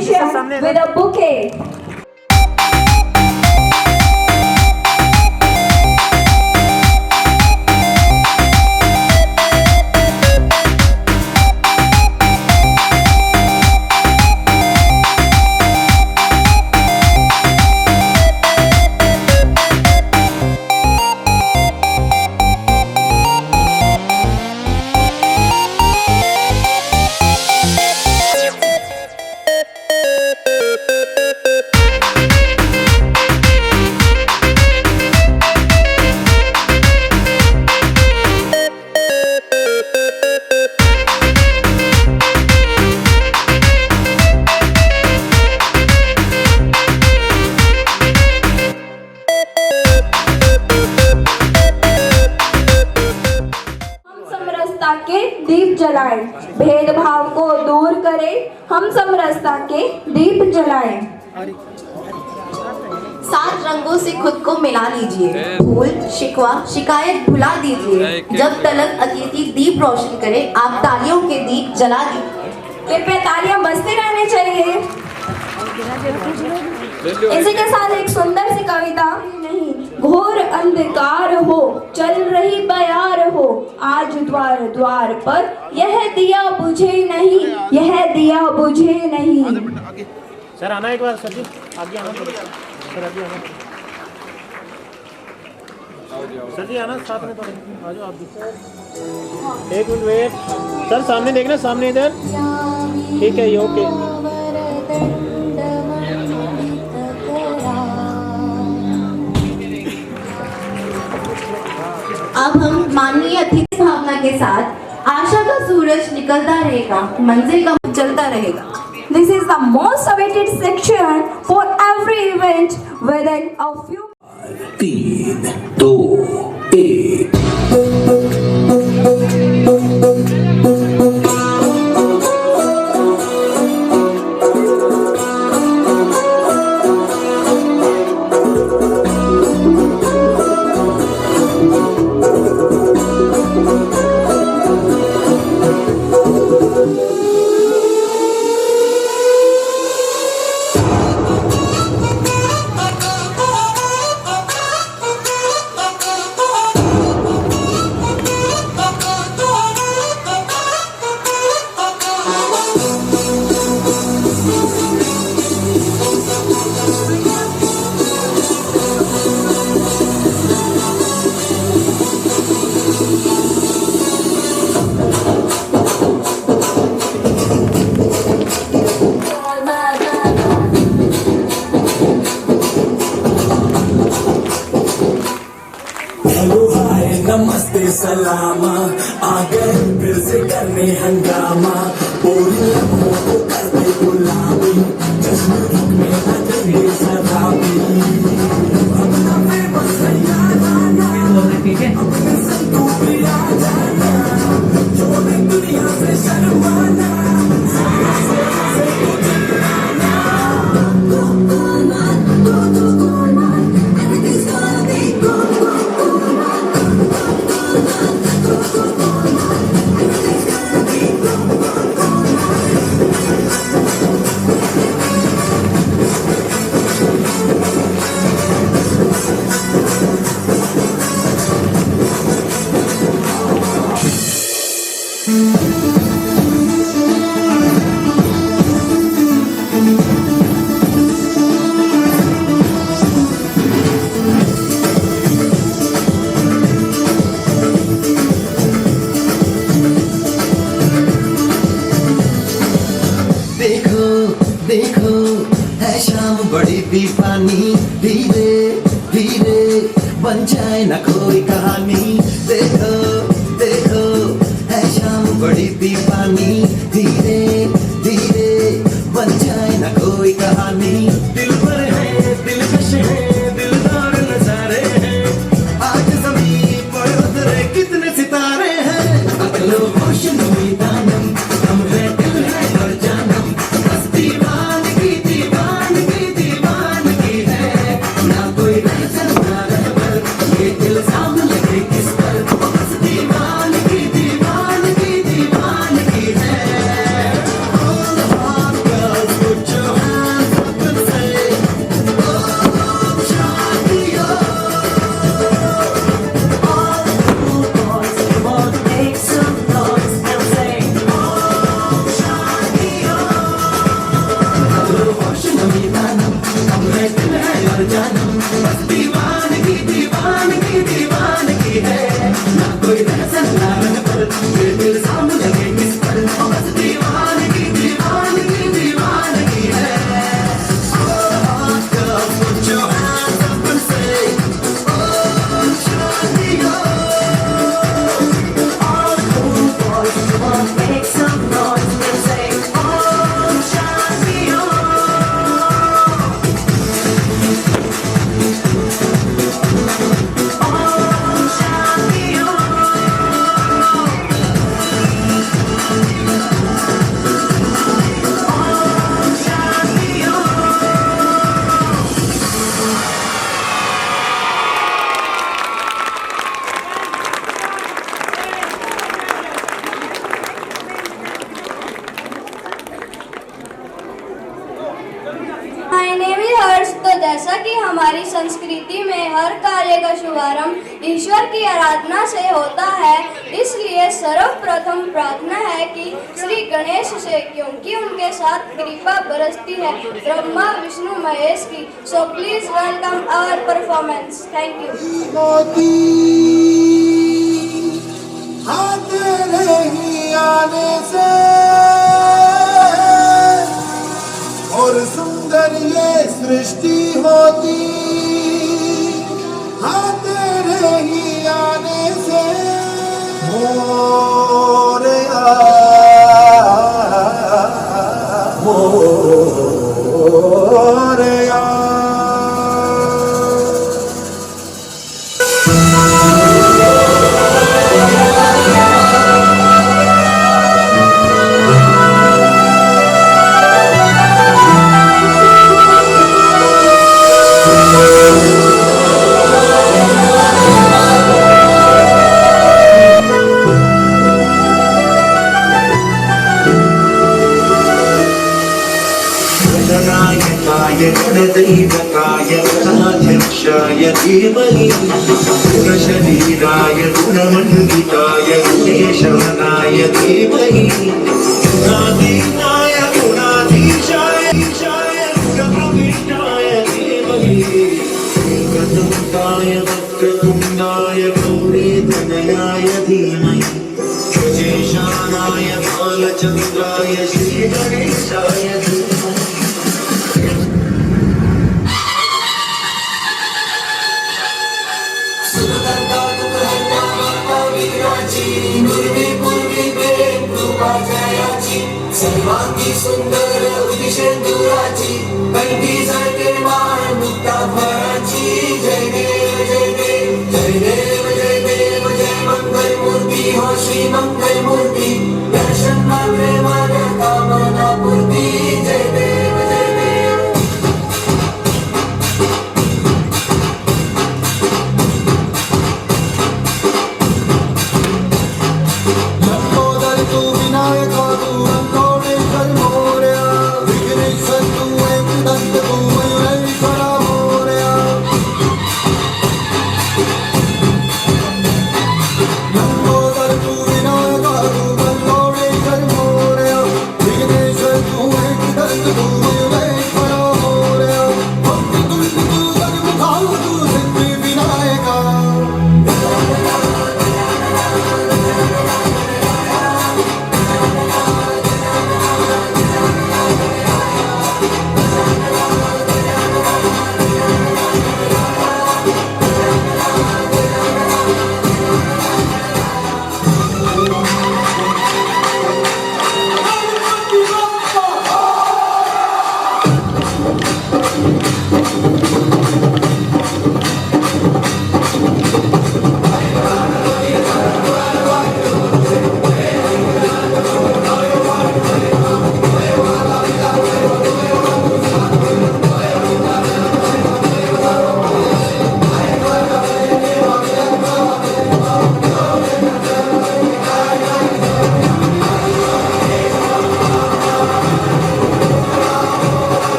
celebration with a bouquet. के दीप जलाएं, भेदभाव को दूर करें, हम समरसता के दीप जलाएं। 7 रंगों से खुद को मिला लीजिए, भूल शिकवा शिकायत भुला दीजिए। जब तलक अतिथि दीप रोशन करे, आप तालियों के दीप जला दीजिए। कृपया तालियां बजती रहनी चाहिए। इसी के साथ एक सुंदर सी कविता। नहीं, घोर अंधकार हो, चल रही बयार हो, आज द्वार द्वार पर यह दिया बुझे नहीं, यह दिया बुझे नहीं। सर आना एक बार, सर जी आगे आना, सर आगे आना, सर जी आना साथ में, तो आ जाओ आप भी। एक मिनट वेट सर, सामने देखना, सामने इधर, ठीक है ये ओके। अब हम माननीय अतिथि भावना के साथ आशा का सूरज निकलता रहेगा, मंजिल का चलता रहेगा। This is the most awaited section for every event within a few. 3, 2, 1 नमस्ते सलामा, आ गए फिर से करने हंगामा, पूरी लम्हों को करते गुलामी, जश्न में बदले शराबी। अपना फेमस जाना, अपने संतू भी आ जाना, छोड़े दुनिया से शर्माना। देखो है शाम बड़ी दीवानी, धीरे धीरे बन जाए न कोई कहानी। देखो देखो है शाम बड़ी दीवानी, धीरे धीरे बन जाए न कोई कहानी। दिल पर है दिलकश है, दिलदार नजारे हैं, आज ज़मीन पर उतरे कितने सितारे हैं। अगलो होश नमी दानम, हम है दिल है और जानम, बस दीवानगी दीवानगी दीवानगी है, ना कोई रहसन ना रहबर, ये इल्जाम लगे किस पर, बस दीवानगी दीवानगी दीवानगी है। मर जाना बस दीवानगी दीवानगी दीवानगी है ना कोई रहसन ना रंग पर ये दिल सामने लगे किस पर बस दीवानगी दीवानगी दीवानगी है Oh, girl, put your hands up and say Oh, Shania All cool boys, come on, make some noise and say Oh, Shania My name is हर्ष। तो जैसा कि हमारी संस्कृति में हर कार्य का शुभारंभ ईश्वर की आराधना से होता है, इसलिए सर्वप्रथम प्रार्थना है कि श्री गणेश से, क्योंकि उनके साथ कृपा बरसती है ब्रह्मा विष्णु महेश की। So please welcome our performance. Thank you. मोती हाथ नहीं आने से और सुंदर ये सृष्टि होती हाथ नहीं आने से मोरया मोरया गणनायकाय गणदैवताय गणाध्यक्षाय धीमहि गुणशरीराय गुणमण्डिताय गुणेशानाय धीमहि गुणाधीनाय गुणाधीशाय गुणप्रविष्टाय धीमहि एकदन्ताय वक्रतुण्डाय गौरीतनयाय धीमहि गजेशानाय बालचन्द्राय श्रीगणेशाय धीमहि सर्वांगी सुंदर उदिशेंदुराची कंठी जळते माळ मुक्ता फळाची जय देव जय देव जय देव जय देव जय मंगल मूर्ती हो श्री मंगल मूर्ती दर्शन मात्रे माझ्या कामना पूर्ती जय देव जय देव लंबोदर तू विनायक तू रंगोळेकर मोरया विघ्नेश्वर तू एक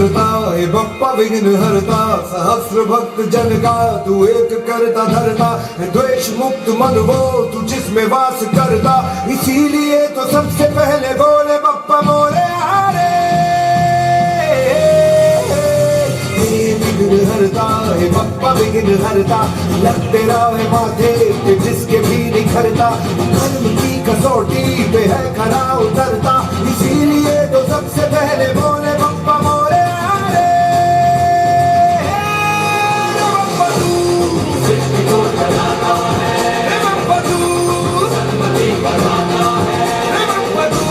हरता हे बप्पा विघ्न हरता सहस्र भक्त जन का तू एक करता धरता द्वेष मुक्त मन वो तू जिसमें वास करता इसीलिए तो सबसे पहले बोले बप्पा मोरे हारे विघ्न हरता हे बप्पा विघ्न हरता लगते रहे माथे पे जिसके भी निखरता कर्म की कसौटी पे है खरा उतरता इसीलिए तो सबसे पहले बोले बप्पा मोरे हारे बप्पा तू सृष्टि को चलाता है बप्पा तू सन्मति बढ़ाता है बप्पा तू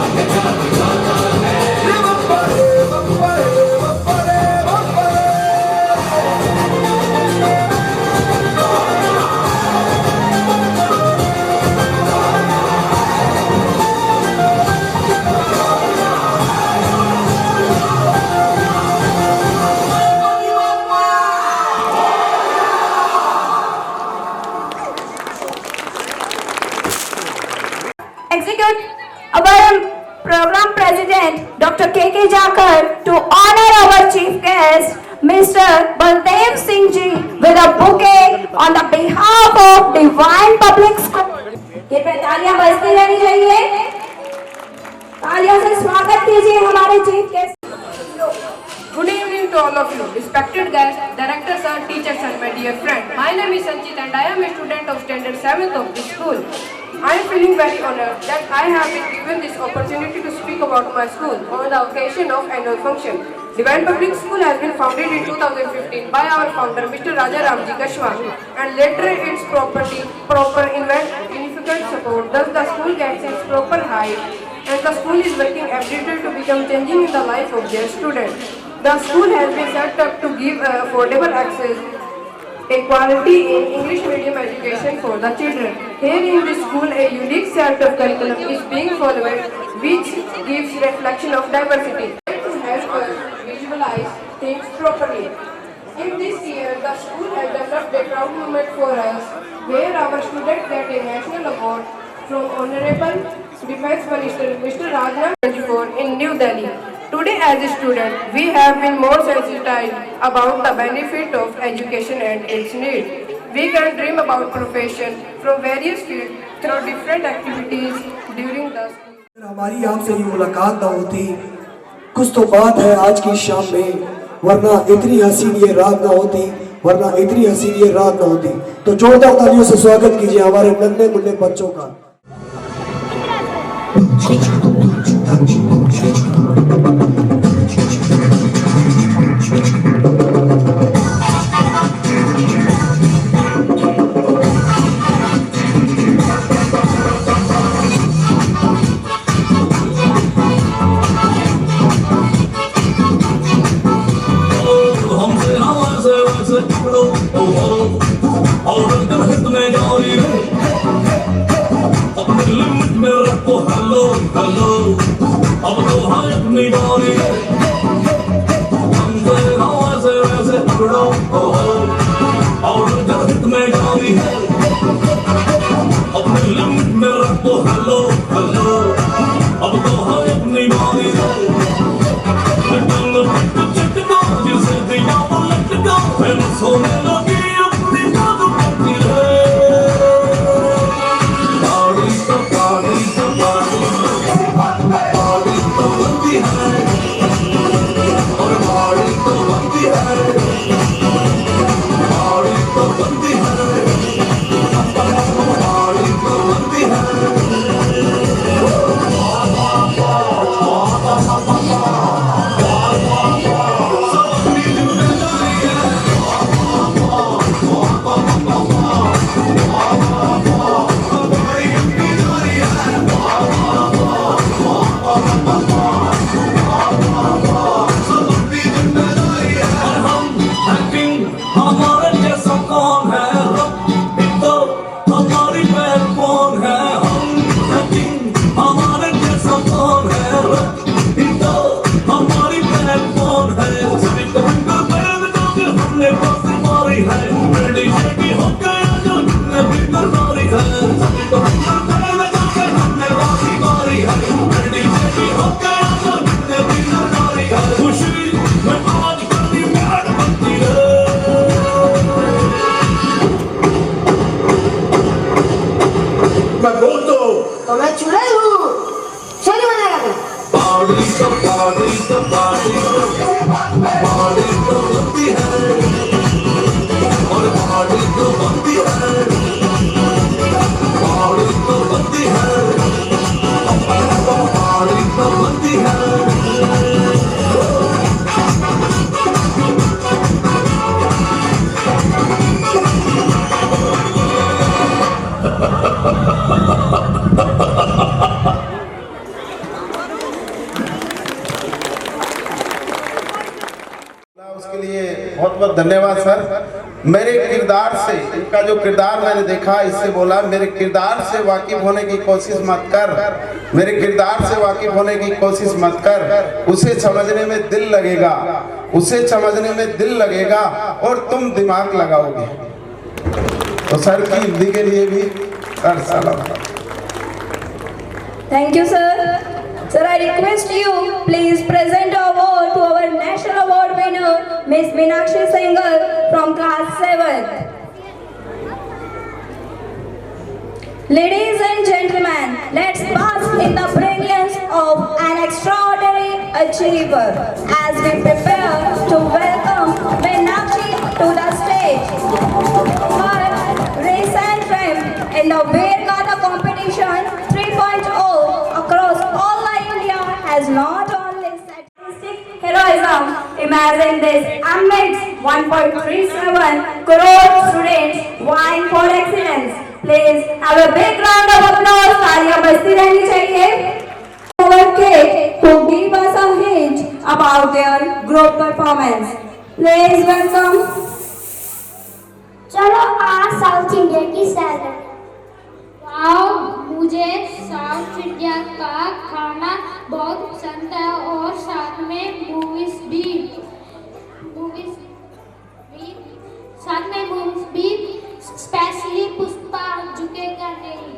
आगे जा दिखाता है बप्पा रे बप्पा रे बप्पा रे बप्पा रे Execute our program president Dr. K.K. Jakar to honor our chief guest Mr. Baldev Singh ji with a bouquet on the behalf of Divine Public School. कृपया तालियां बजती रहनी चाहिए. तालियों से स्वागत कीजिए हमारे chief guest. Good evening to all of you, respected guests, directors, sir, teachers, and my dear friend. My name is Sanchit, and I am a student of standard 7th of this school. I am feeling very honored that I have been given this opportunity to speak about my school on the occasion of annual function. Divine Public School has been founded in 2015 by our founder, Mr. Raja Ramji Kashwa, and later its proper significant support. Thus, the school gets its proper height, and the school is working every day to become changing in the life of their students. The school has been set up to give affordable access, equality in English medium education for the children. Here in this school, a unique set of curriculum is being followed, which gives reflection of diversity to help us visualize things properly. In this year, the school has developed a proud moment for us, where our students get a national award from Honorable Defense Minister Mr. Rajnath Singh in New Delhi. Today, as a student, we have been more sensitized about the benefit of education and its need. We can dream about profession from various fields through different activities during the school. हमारी आपसे ये मुलाकात ना होती, कुछ तो बात है आज की शाम में, वरना इतनी हसीन ये रात ना होती, वरना इतनी हसीन ये रात ना होती. तो जोरदार तालियों से स्वागत कीजिए हमारे नन्हे मुन्ने बच्चों का. उसके लिए बहुत बहुत धन्यवाद सर। मेरे किरदार से, इनका जो किरदार मैंने देखा, इससे बोला मेरे किरदार से वाकिफ होने की कोशिश मत कर, मेरे किरदार से वाकिफ होने की कोशिश मत कर, उसे समझने में दिल लगेगा, उसे समझने में दिल लगेगा और तुम दिमाग लगाओगे। तो सर की हिंदी के लिए भी सर सलाम। Thank you, sir. Sir, I request you, please present an award to our National Award winner, Miss Meenakshi Singhal from class 7th. Ladies and gentlemen, let's bask in the brilliance of an extraordinary achiever as we prepare to welcome Meenakshi to the stage. Her recent fame in the Veer Gatha competition 3.0 across all India has not only set artistic heroism. Imagine this, amidst 1.37 crore students vying for excellence. Please have a big round of applause. तालियां बजती रहनी चाहिए. Our kids to give us a hint about their group performance. Please welcome. चलो आज south India की सैर करें। Wow, मुझे साउथ इंडिया का खाना बहुत पसंद है और साथ में मूवीज भी स्पेशली पुष्पा झुकेगा नहीं।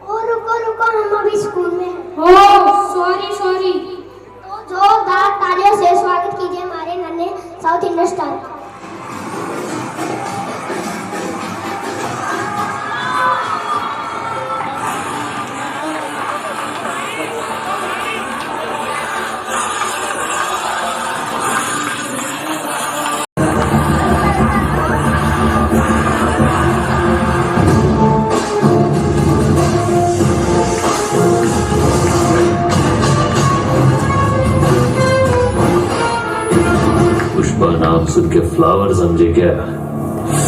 और रुको हम अभी स्कूल में हैं। हो सॉरी। तो जोरदार तालियों से स्वागत कीजिए हमारे नन्हे साउथ इंडियन स्टार का। पुष्पा नाम सुन के फ्लावर समझे क्या?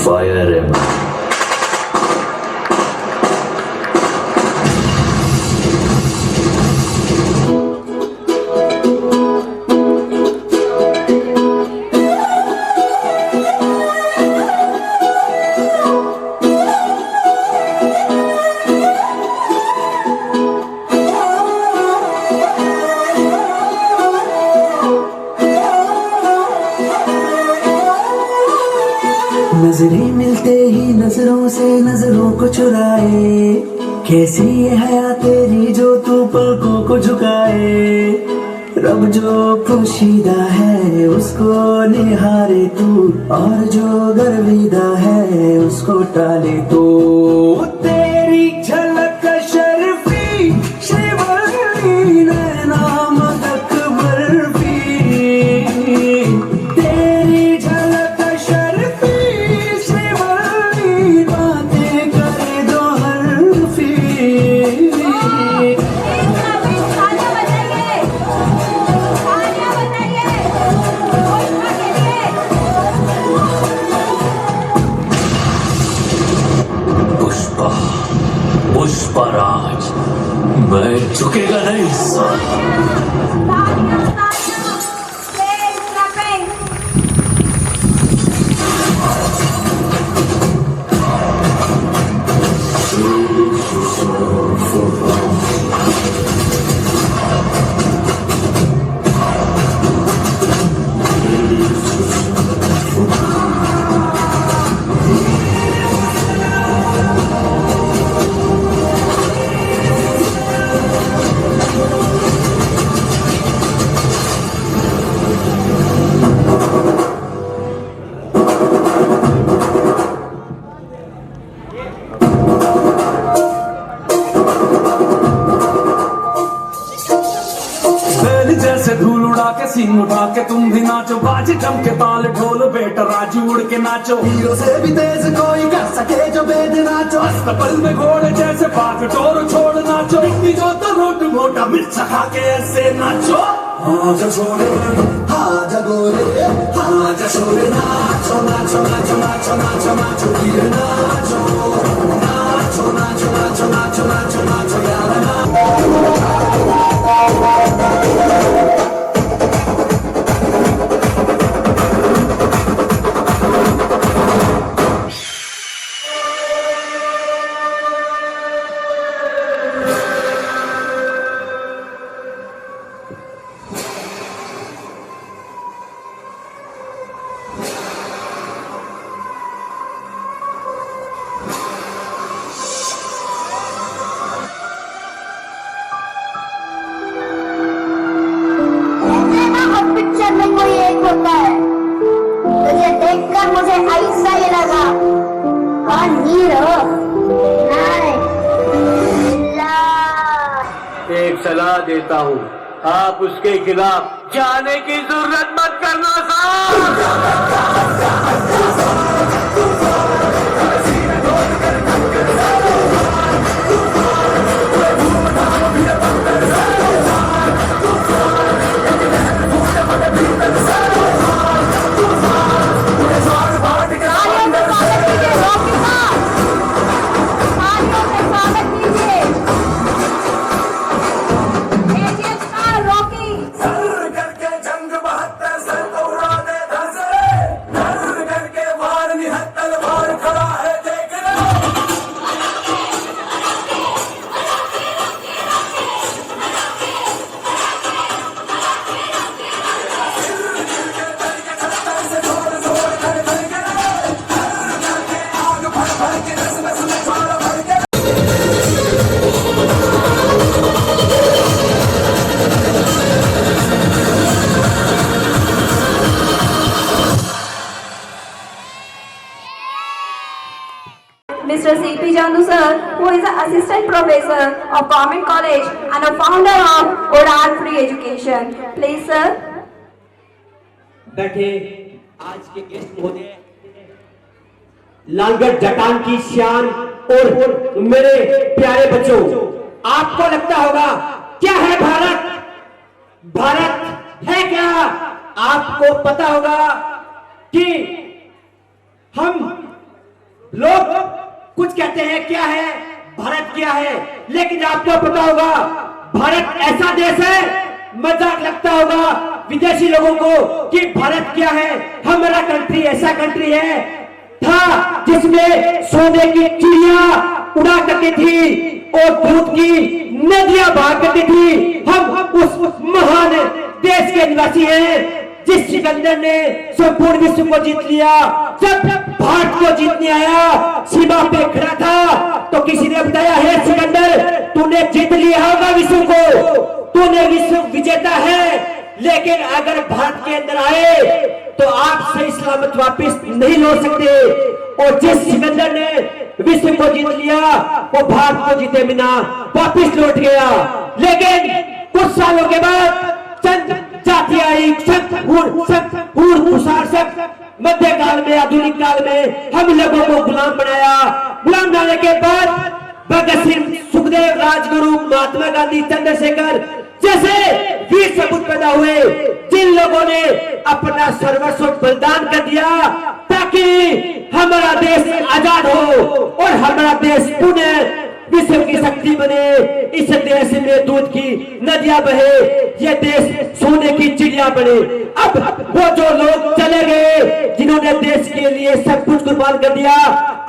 फायर है। नजरें मिलते ही नजरों से नजरों को चुराए, कैसी ये हया तेरी जो तू पलकों को झुकाए। रब जो पोशीदा है उसको निहारे तू, और जो गर्विदा है उसको टाले तो। तेरी झलक शर्फी श्रीवल्ली नैना मदक बर्फी, तेरी झलक शर्फी श्रीवल्ली बातें करे दो हरफी। पुष्पा बैल जैसे धूल उड़ा के सींग उठा के तुम भी नाचो, बाजी जम के ताल ढोल बेटा राजू उड़ के नाचो। हीरो से भी तेज कोई कर सके जो वेद नाचो, अस्तबल में घोड़े जैसे भाग टोर छोड़ नाचो, इतनी जो तो रोट मोटा मिर्च खा के ऐसे नाचो। हाँ जशोरे, हाँ जगोरे, हाँ जशोरे, नाचो नाचो नाचो नाचो नाचो नाचो वीर नाचो, नाचो नाचो नाचो नाचो नाचो नाचो यार पिक्चर में कोई एक होता है, तुझे देखकर मुझे ऐसा ही लगा कौन हीरो एक सलाह देता हूँ, आप उसके खिलाफ जाने की जरूरत मत करना साहब। Mr. C.P. Jandu sir, who is an assistant professor of Government College and a founder of Udan Free Education. Please sir. बैठे आज के गेस्ट महोदय, लालगढ़ जटान की शान और मेरे प्यारे बच्चों, आपको लगता होगा क्या है भारत? भारत है क्या? आपको पता होगा कि हम लोग कुछ कहते हैं क्या है, भारत क्या है, लेकिन आपको पता होगा भारत ऐसा देश है, मजाक लगता होगा विदेशी लोगों को कि भारत क्या है। हमारा कंट्री ऐसा कंट्री है था जिसमें सोने की चिड़िया उड़ा करती थी और दूध की नदियां बहा करती थी। हम उस महान देश के निवासी हैं जिस सिकंदर ने संपूर्ण विश्व को जीत लिया। जब भारत को जीतने आया, सीमा पे खड़ा था तो किसी ने बताया, हे सिकंदर, तूने जीत लिया होगा विश्व को, तूने विश्व विजेता है, लेकिन अगर भारत के अंदर आए तो आप सही सलामत वापस नहीं लौट सकते। और जिस सिकंदर ने विश्व को जीत लिया वो भारत को जीते बिना वापस लौट गया। लेकिन कुछ सालों के बाद चंद जातियां आई, मध्यकाल में, आधुनिक काल में हम लोगों को गुलाम बनाया। गुलाम बनाने के बाद भगत सिंह, सुखदेव, राजगुरु, महात्मा गांधी, चंद्रशेखर जैसे वीर सपूत पैदा हुए, जिन लोगों ने अपना सर्वस्व बलिदान कर दिया ताकि हमारा देश आजाद हो और हमारा देश पुनः विश्व की शक्ति बने। इस देश में दूध की नदियां बहे, ये देश सोने की चिड़िया बने। अब वो जो लोग चले गए जिन्होंने देश के लिए सब कुछ कुर्बान कर दिया,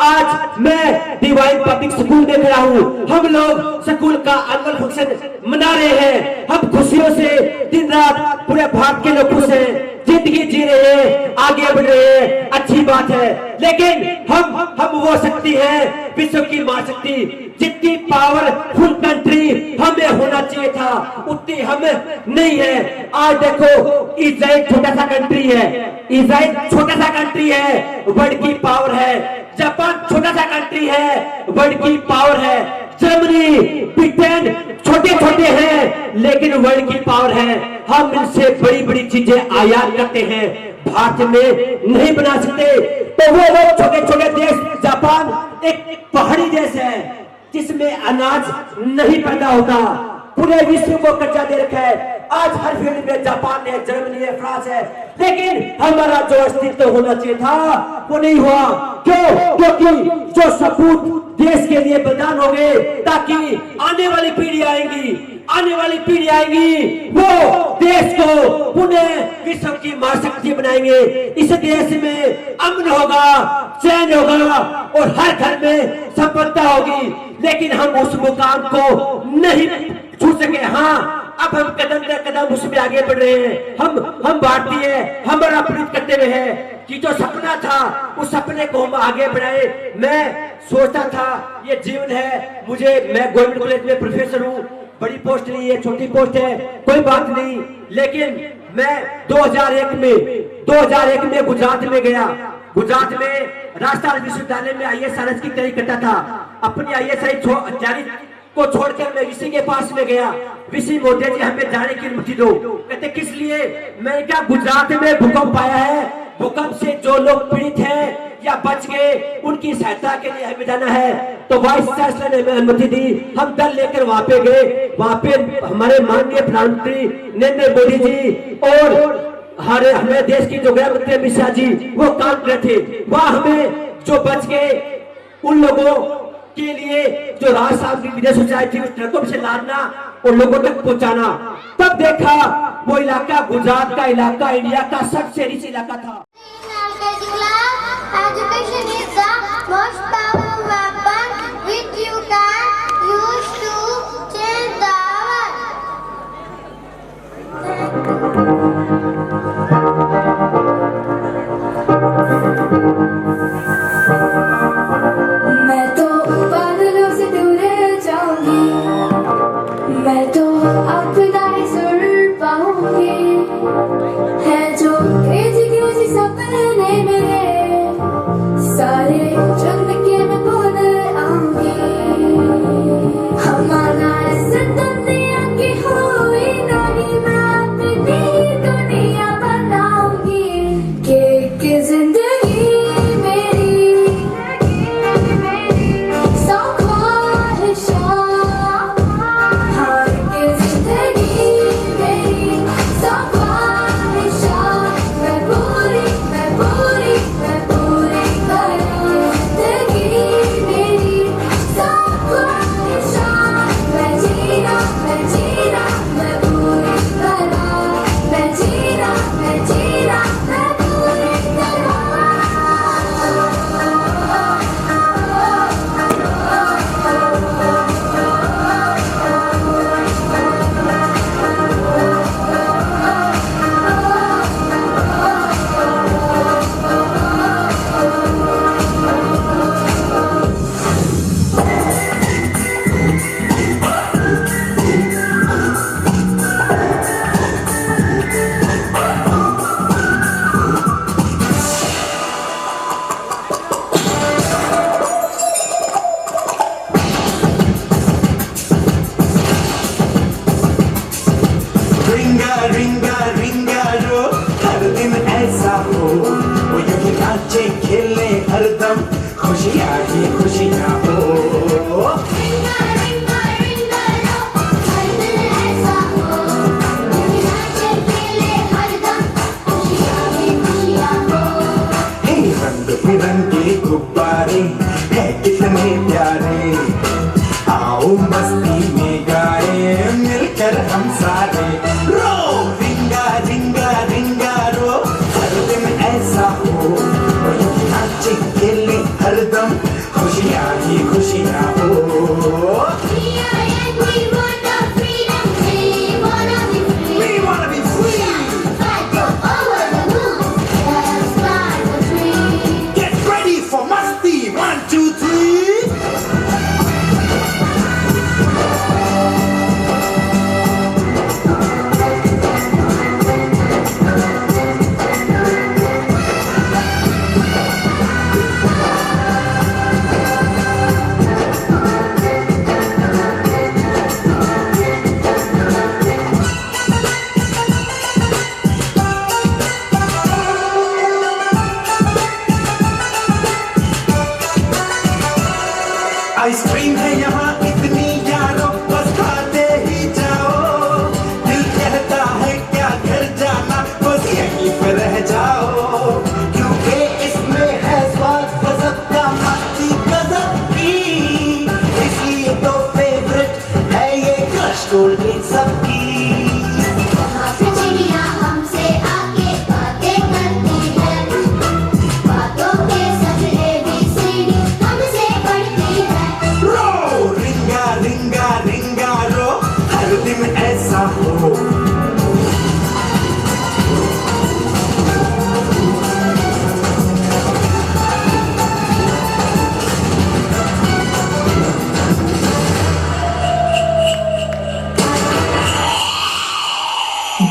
आज मैं डिवाइन पब्लिक स्कूल में खड़ा हूँ। हम लोग स्कूल का एनुअल फंक्शन मना रहे हैं। हम खुशियों से दिन रात पूरे भारत के लोग खुश हैं, जिंदगी जी रहे हैं, आगे बढ़ रहे हैं, अच्छी बात है। लेकिन हम वो शक्ति है, विश्व की महाशक्ति, जितनी पावरफुल कंट्री हमें होना चाहिए था उतनी हम नहीं है। आज देखो इजराइल छोटा सा कंट्री है, इजराइल छोटा सा कंट्री है, वर्ल्ड की पावर है। जापान छोटा सा कंट्री है, वर्ल्ड की पावर है। जर्मनी, ब्रिटेन छोटे छोटे हैं लेकिन वर्ल्ड की पावर है। हम इनसे बड़ी बड़ी चीजें आयात करते हैं, भारत में नहीं बना सकते। तो वो लोग छोटे छोटे देश, जापान एक पहाड़ी देश है जिसमें अनाज नहीं पैदा होता, पूरे विश्व को कर्जा दे रखा है। आज हर फील्ड में जापान है, जर्मनी है, फ्रांस है, लेकिन हमारा जो अस्तित्व होना चाहिए था वो नहीं हुआ। क्यों? क्योंकि जो सपूत देश के लिए बलिदान हो गए ताकि आने वाली पीढ़ी आएगी वो देश को पुनः विश्व की महाशक्ति बनाएंगे। इस देश में अमन होगा, चैन होगा और हर घर में संपन्नता होगी। लेकिन हम उस मुकाम को नहीं छू सके। हाँ, अब हम कदम दर कदम उसमें आगे बढ़ रहे हैं। हम भारतीय हमारा प्रीत करते हुए हैं कि जो सपना था उस सपने को हम आगे बढ़ाए। मैं सोचता था ये जीवन है, मैं गवर्नमेंट कॉलेज में प्रोफेसर हूँ, बड़ी पोस्ट नहीं है, छोटी पोस्ट है, कोई बात नहीं। लेकिन मैं 2001 में गुजरात में गया। गुजरात में राजस्थान विश्वविद्यालय में IAS की तैयारी करता था। अपनी IAS तैयारी को छोड़कर मैं वीसी के पास में गया। वीसी मोदी जी हमें जाने की अनुमति दो। कहते किस लिए? मैंने कहा गुजरात में भूकंप आया है, भूकंप से जो लोग पीड़ित हैं या बच गए उनकी सहायता के लिए हमें जाना है। तो वाइस चांसलर ने हमें अनुमति दी। हम दल लेकर वहां पे गए। वहां पे हमारे माननीय प्रधानमंत्री नरेंद्र मोदी जी और हमारे देश की जो गृह मंत्री अमित शाह जी वो काम कर रहे थे। वहां हमें जो बच गए उन लोगों के लिए जो राज साहब की विदेश सोचाई थी उस ट्रकों से लादना और लोगों तक पहुंचाना। तब देखा वो इलाका, गुजरात का इलाका इंडिया का सबसे रिच इलाका था। Education is the most powerful weapon which you can use to change the मैं तो बादलों से दूर जाऊंगी, मैं तो अपना ही सुर पाऊंगी। है जो तेज सपने मेरे सारे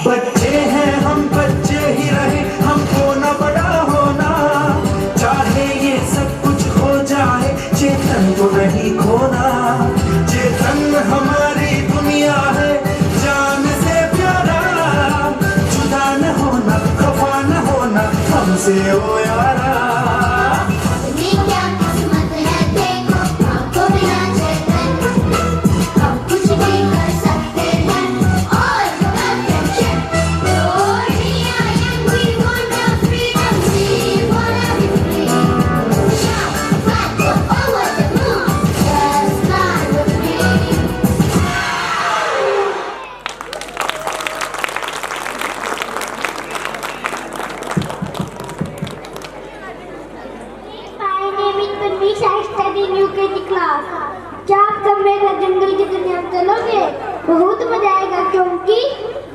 बच्चे हैं हम, बच्चे ही रहे, हमको न बड़ा होना। चाहे ये सब कुछ हो जाए, चेतन को नहीं खोना। चेतन हमारी दुनिया है, जान से प्यारा। जुदा न होना, खफा न होना हमसे ओ यारा। क्या आप सब मेरे साथ जंगल की दुनिया में चलोगे? बहुत मजा आएगा, क्योंकि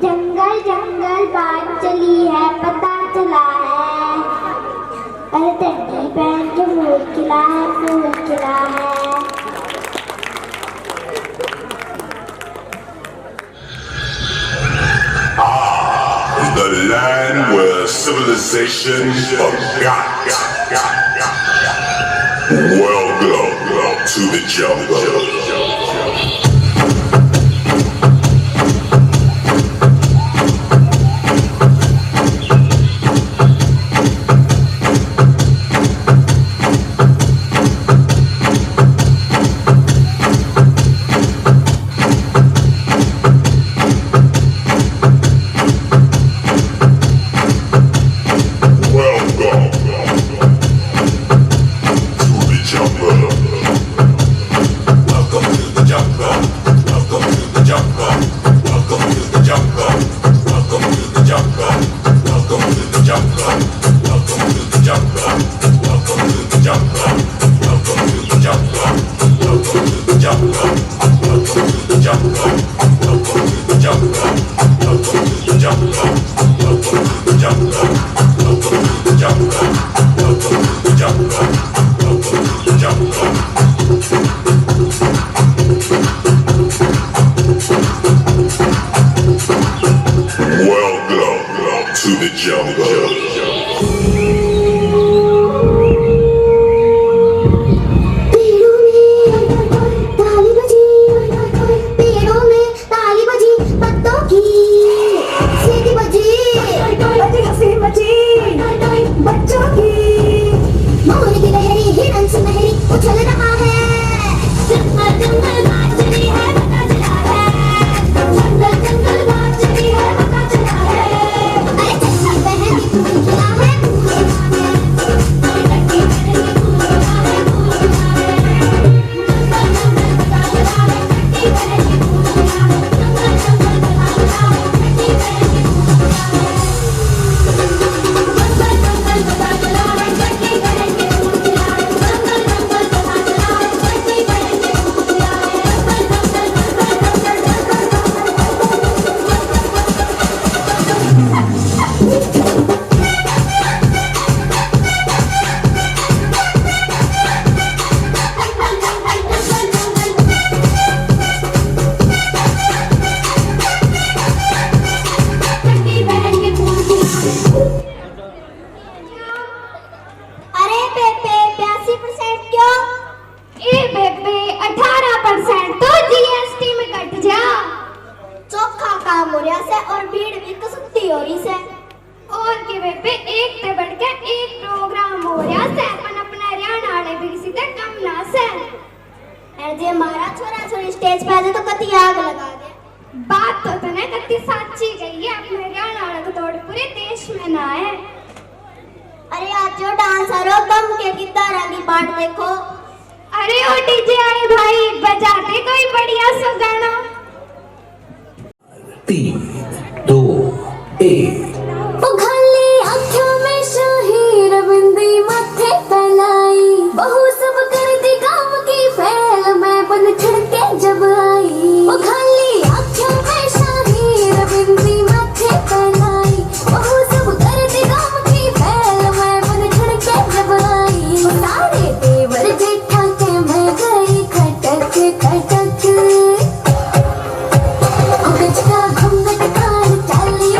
जंगल जंगल बात चली है, पता चला है। अरे ठंडी पहन के फूल खिला है, फूल खिला है। The land where civilization forgot. Welcome to the jungle. घूंघट कान चाली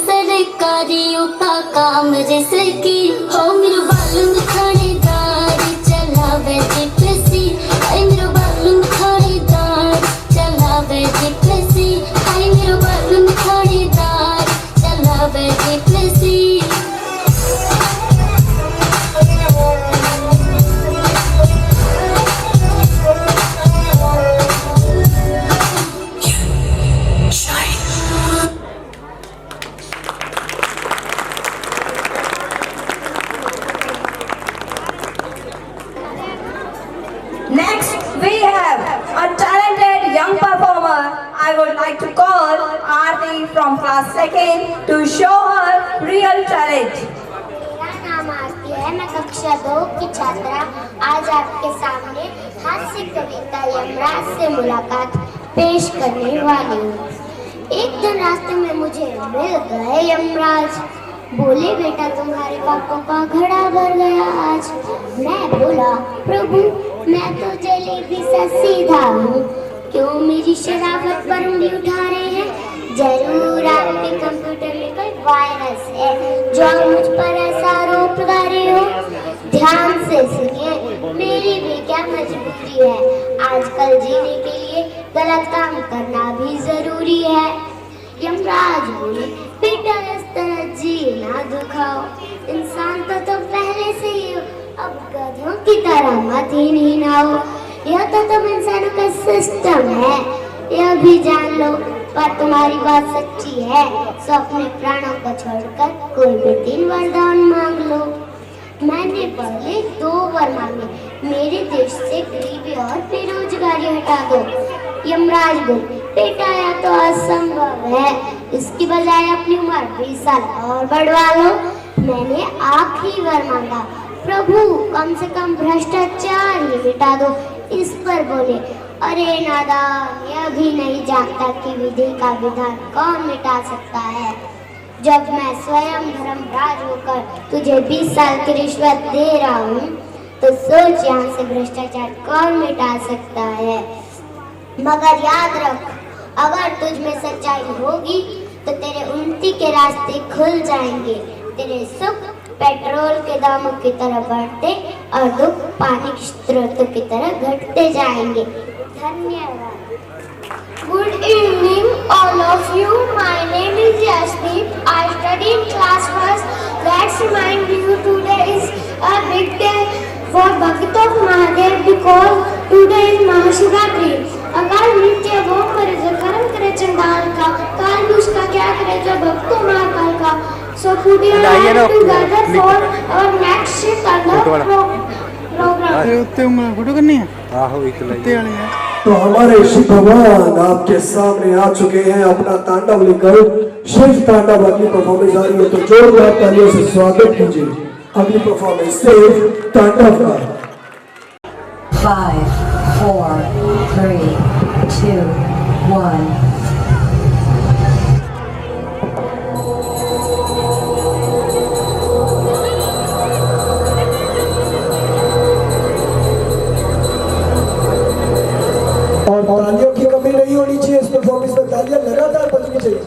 सरकारियों का काम जैसे कि हो मेरे बालूम खरीदार चलावे डिप्रेसी आई मेरे बालूम खरीदार चलावे डिप्रेसी आई मेरे बालूम खरीदार चलावे डिप्रेसी Next, we have a talented young performer. I would like to call Aarti from class 2nd to show her real talent. मेरा नाम आरती है, मैं कक्षा 2 की छात्रा आज आपके सामने हास्य कविता यमराज से मुलाकात पेश करने वाली हूँ। एक दिन रास्ते में मुझे मिल गए यमराज। बोले बेटा तुम्हारे पापों का घड़ा भर गया आज। मैं बोला प्रभु मैं तो जलेबी सा सीधा हूँ, क्यों मेरी शराफत पर उंगली उठा रहे हैं? जरूर आपके कंप्यूटर में कोई वायरस है जो आप मुझ पर ऐसा आरोप लगा रहे हो। ध्यान से सुनिए, मेरी भी क्या मजबूरी है, आजकल जीने के लिए गलत काम करना भी जरूरी है। यमराज बोले बेटा इस तरह जी ना दुखाओ, इंसान तो पहले से ही हो, अब गधों की तरह मत ही नहीं ना हो। यह तो तुम इंसानों का सिस्टम है, यह भी जान लो। पर तुम्हारी बात सच्ची है, सो अपने प्राणों को छोड़कर कोई भी 3 वरदान मांग लो। मैंने पहले 2 वर मांगे, मेरे देश से गरीबी और बेरोजगारी हटा दो। यमराज बोले बेटा यह तो असंभव है, इसकी बजाय अपनी उम्र 20 साल और बढ़वा लो। मैंने आखिरी वर मांगा, प्रभु कम से कम भ्रष्टाचार ही मिटा दो। इस पर बोले अरे नादान, यह भी नहीं जानता कि विधि का विधान कौन मिटा सकता है। जब मैं स्वयं धर्मराज होकर तुझे 20 साल की रिश्वत दे रहा हूँ, तो सोच यहाँ से भ्रष्टाचार कौन मिटा सकता है। मगर याद रख, अगर तुझ में सच्चाई होगी तो तेरे उन्नति के रास्ते खुल जाएंगे, तेरे सुख पेट्रोल के दामों की तरह बढ़ते और दुख पानी के स्रोतों की तरह घटते जाएंगे। धन्यवाद। Good evening all of you. My name is Yasmin. I study in class 1st. Let's remind you today is a big day for Bhakt of Mahadev because today is Mahashivratri. अकाल नृत्य वो करे जो कर्म करे चंडाल का, काल उसका क्या करे जो भक्तों महाकाल का। So put your hands together for our next program. Photo करनी है? तो हमारे शिव भगवान आपके सामने आ चुके हैं अपना तांडव लेकर। शिव तांडव अगली परफॉर्मेंस आ रही है, तो जोरदार तालियों से स्वागत कीजिए अगली परफॉर्मेंस शिव तांडव का। 5, 4, 3, 2, 1. और तालियों की कमी नहीं होनी चाहिए इस परफॉर्मेंस में, तालियां लगातार बजनी चाहिए।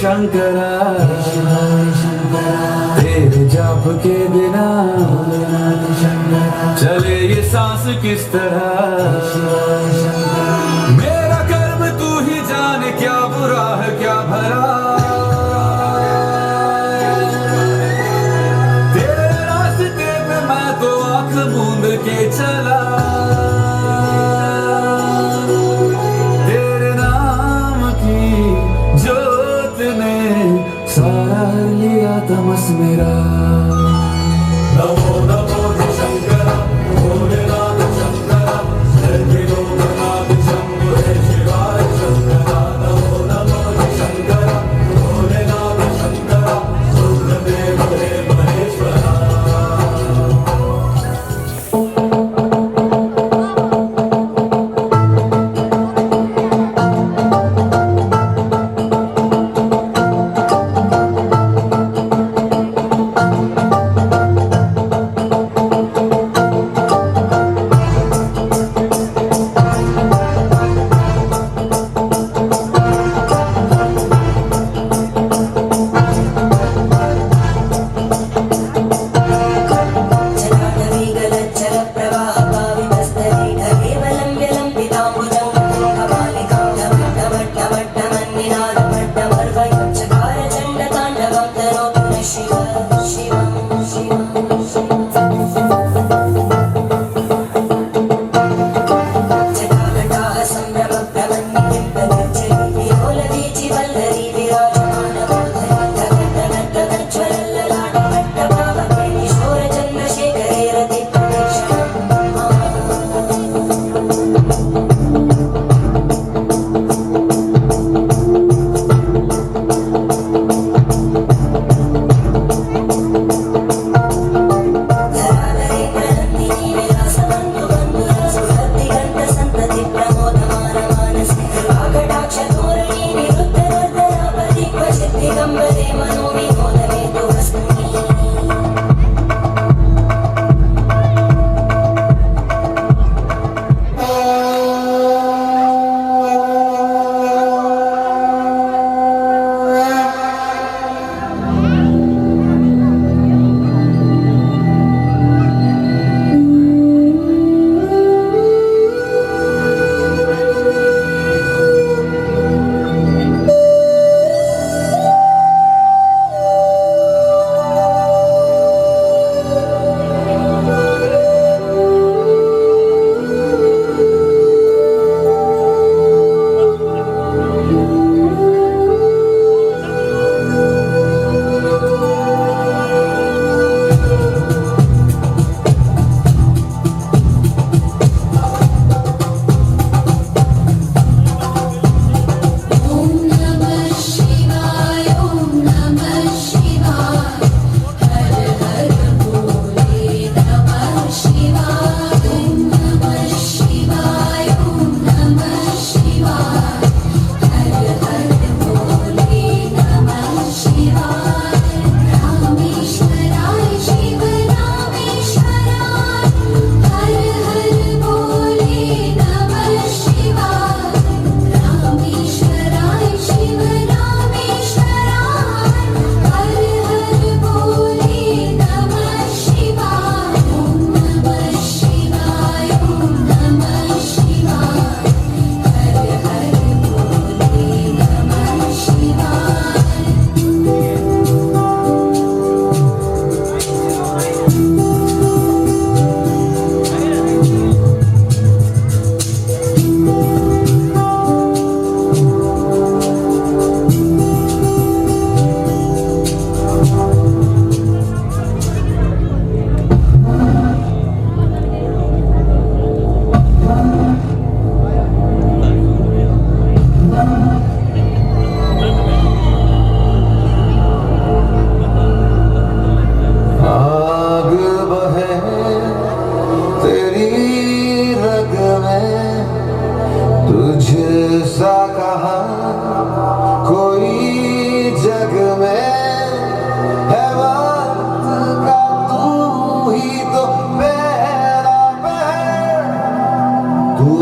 शंकरा तेरे जाप के बिना चले ये सांस किस तरह। मेरा कर्म तू ही जाने क्या बुरा है क्या भला, तेरे रास्ते पे मैं तो आंख मूंद के चला। तेरे नाम की जोत ने सारा लिया तमस मेरा। नमो नमो शंकरा भोलेनाथ शंकरा जय लोकनाथ शंभो हे शिवाय शंकरा। नमो नमो शंकरा भोलेनाथ शंकरा रुद्रदेव हे महेश्वरा।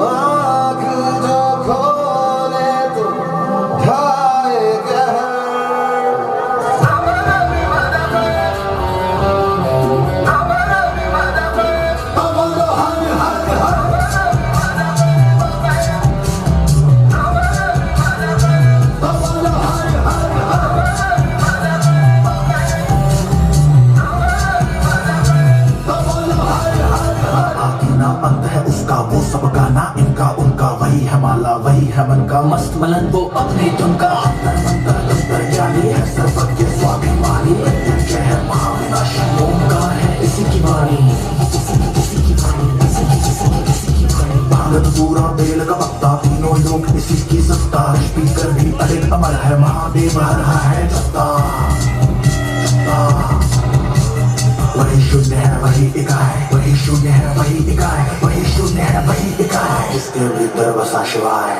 आँख जो खोले तो ढाए कहर पूरा बेल का पत्ता, तीनों लोग इसी की सत्ता, स्पीकर भी अडिग अमर है, महादेव हर है सत्ता। वही शून्य है वही इकाई, वही शून्य है वही इकाई, वही शून्य है वही इकाई, इसके भीतर बसा शिवाय।